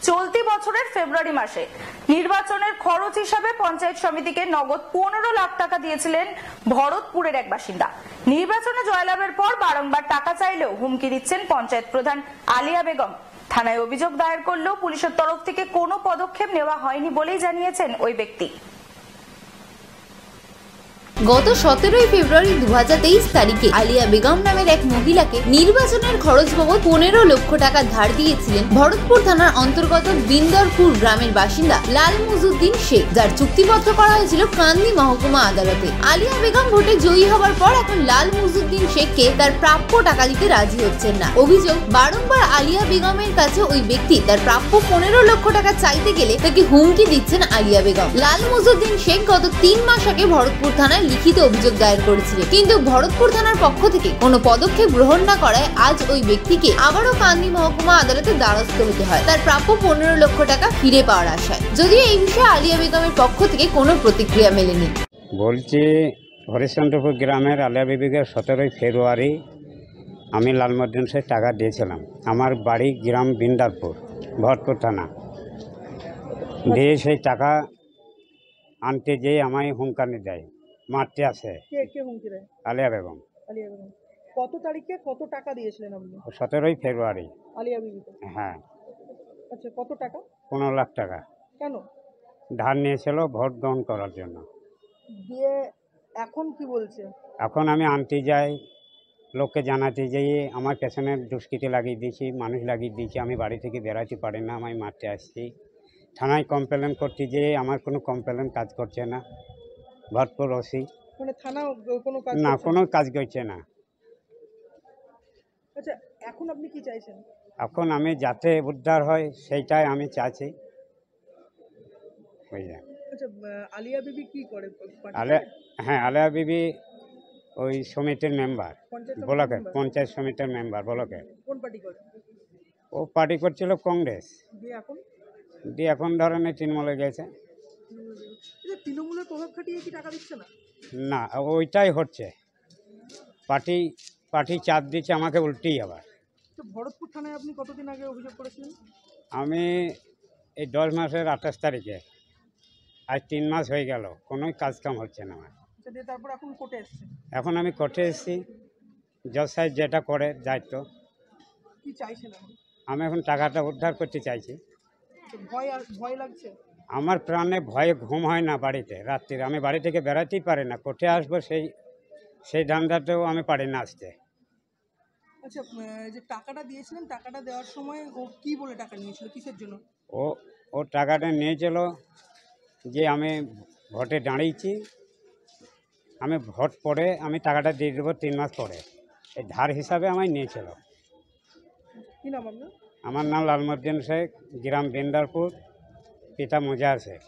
চলতি বছরের ফেব্রুয়ারি মাসে নির্বাচনের খরচ হিসাবে পঞ্চায়েত সমিতিকে নগদ 15 লাখ টাকা দিয়েছিলেন ভরতপুরের এক বাসিন্দা। নির্বাচনে জয়লাভের পর বারংবার টাকা চাইলেও হুমকি দিচ্ছেন পঞ্চায়েত প্রধান আলিয়া বেগম। থানায় অভিযোগ দায়ের করলেও পুলিশের তরফ থেকে কোনো পদক্ষেপ নেওয়া হয়নি বলেই জানিয়েছেন ওই ব্যক্তি। গত 17 ফেব্রুয়ারি 2023 তারিখে আলিয়া বেগম নামের এক মহিলাকে নির্বাচনের খরচ বাবদ 15 লক্ষ টাকা ধার দিয়েছিলেন ভরতপুর থানার অন্তর্গত বিন্দরপুর গ্রামের বাসিন্দা লাল মুজুদ্দিন শেখ, যার চুক্তিপত্র করা হয়েছিল কান্দি মহকুমা আদালতে। আলিয়া বেগম ভোটে জয়ী হওয়ার পর এখন লাল মুজুদ্দিন শেখকে তার প্রাপ্য টাকা দিতে রাজি হচ্ছেন না। অভিযোগ, বারংবার আলিয়া বেগমের কাছে ওই ব্যক্তি তার প্রাপ্য 15 লক্ষ টাকা চাইতে গেলে তাকে হুমকি দিচ্ছেন আলিয়া বেগম। লাল মুজুদ্দিন শেখ গত 3 মাস আগে ভরতপুর থানায় লিখিত অভিযোগ দায়ের করেছিলেন, কিন্তু ভরতপুর থানার পক্ষ থেকে কোনো পদক্ষেপ গ্রহণ না করায় আজ ওই ব্যক্তিকে আবারও কান্দি মহকুমা আদালতে দ্বারস্থ হতে হয় তার প্রাপ্য 15 লক্ষ টাকা ফিরে পাওয়ার আশায়। যদিও এই বিষয়ে আলিয়া বেগমের পক্ষ থেকে কোনো প্রতিক্রিয়া মেলেনি। বলছি, হরিশ্চন্দ্রপুর গ্রামের আলিয়া বিবিকে 17 ফেব্রুয়ারি আমি লালমুদ্দিন শেখ টাকা দিয়েছিলাম। আমার বাড়ি গ্রাম বিন্দারপুর, ভরতপুর থানা। দিয়ে সেই টাকা আনতে যেয়ে আমায় হুমকানি দেয়, মারতে আসে। কে হুমকি দেয়? আলিয়া বেগম। আলিয়া বেগম কত তারিখে কত টাকা দিয়েছিলেন আপনি? 17 ফেব্রুয়ারি। আলিয়া বিবিকে? হ্যাঁ। আচ্ছা, কত টাকা? 15 লাখ টাকা কেন ধার নিয়েছিল ভোট গ্রহণ করার জন্য। দিয়ে এখন কি বলছে? এখন আমি আনতে যাই, লোককে জানাতে যাই আমার পেছনে দুষ্কৃতি লাগিয়ে দিয়েছি, মানুষ লাগিয়ে দিয়েছি, আমি বাড়ি থেকে বেরোতে পারি না, আমি মারতে আসছি। থানায় কমপ্লেন করতে যেয়ে আমার কোনো কমপ্লেন কাজ করছে না। ভরতপুর ওসি মানে থানা কোনো কাজ না, করছে কোনো কাজ করছে না। আচ্ছা, এখন আপনি কি চাইছেন? এখন আমি যাতে উদ্ধার হয় সেইটাই আমি চাইছি। বুঝলেন? আচ্ছা, আলিয়া বিবি কি করে? হ্যাঁ, আলিয়া বিবি ওই সমিতির মেম্বার, ব্লকের পঞ্চায়েত সমিতির মেম্বার ব্লকের। কোন পার্টি করে? ও পার্টি করছিল কংগ্রেস, দিয়ে এখন ধরেন তৃণমূলে গেছে। তৃণমূলের প্রভাব খাটিয়ে কি টাকা দিচ্ছে না? না, ওইটাই হচ্ছে, পার্টি চাপ দিচ্ছে আমাকে উল্টেই। আবার তো ভরতপুর থানায় আপনি কতদিন আগে অভিযোগ করেছিলেন? আমি এই 10 মাসের 28 তারিখে, আজ 3 মাস হয়ে গেল, কোনো কাজকাম হচ্ছে না আমার। তারপর এখন কোর্টে এসেছেন? এখন আমি কোর্টে এসেছি, জজ সাহেব যেটা করে দায়িত্ব। কি চাইছেন এখন? আমি এখন টাকাটা উদ্ধার করতে চাইছি। ভয় লাগছে? আমার প্রাণে ভয়ে ঘুম হয় না বাড়িতে রাত্রিরে, আমি বাড়ি থেকে বেড়াতেই পারি না। কোর্টে আসবো সেই ধান্দাতেও আমি পারি না আসতে। আচ্ছা, যে টাকাটা দিয়েছিলেন, টাকাটা দেওয়ার সময় ও কি বলে টাকা নিয়েছিল, কিসের জন্য? ও টাকাটা নিয়েছিল যে আমি ভোটে দাঁড়িয়েছি, আমি ভোট পরে আমি টাকাটা দিয়ে দেবো 3 মাস পরে, এই ধার হিসাবে আমায় নিয়েছিল। কি নাম আপনার? আমার নাম লালমুদ্দিন শেখ, গ্রাম বিন্দারপুর, পিতা মুজাহির শেখ।